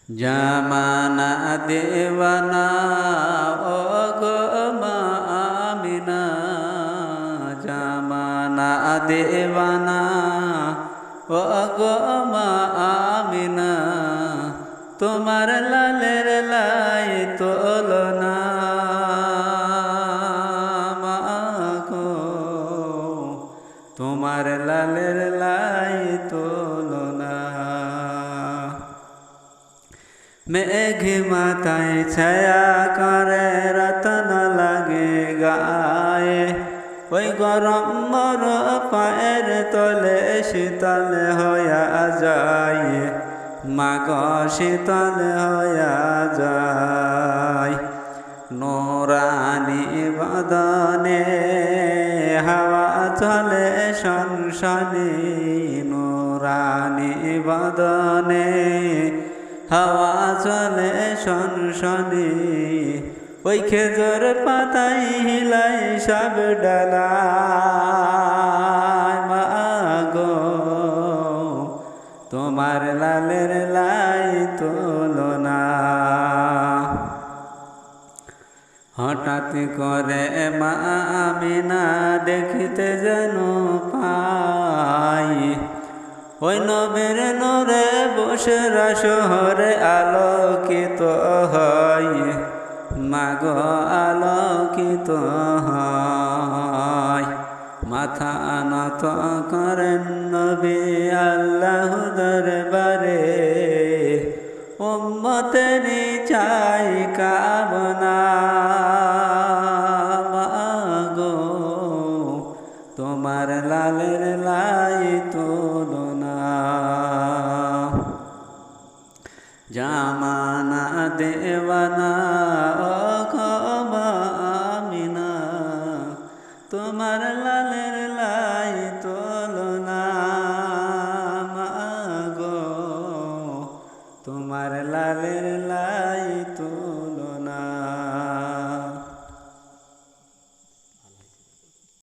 জামানা দেওয়ানা ও গো মা আমিনা, জামানা দেওয়ানা ও গো মা আমিনা, তোমার লালের লাই তুলনা মা গো, তোমার লালের লাই তুলনা। মেঘ মাথায় ছায়া করে রতন লাগে গায়ে, ওই গরম মর পায়ের তলে শীতল হইয়া যায়, মাগ শীতল হইয়া যায়। নোরানি বদনে হাওয়া চলে শনশনে, নোরানি বদনে হাওয়া চলে শনশনে, ওই খেজুর পাতাই হিলাই সব ডালায় মা গো, তোমার লালের লাই তুলনা। হঠাৎ করে মা আমিনা দেখিতে যেন পাই, ওই নবীর নূরে বসরা শহরে আলোকিত হয়, মাগো আলোকিত হয়। মাথা নত করেন নবী আল্লাহ দরবারে, উম্মতেরই চাই কামনা মাগো, তোমার লালের লাই তুলনা। জামানা দেওয়ানা ও গো মা আমিনা, তোমার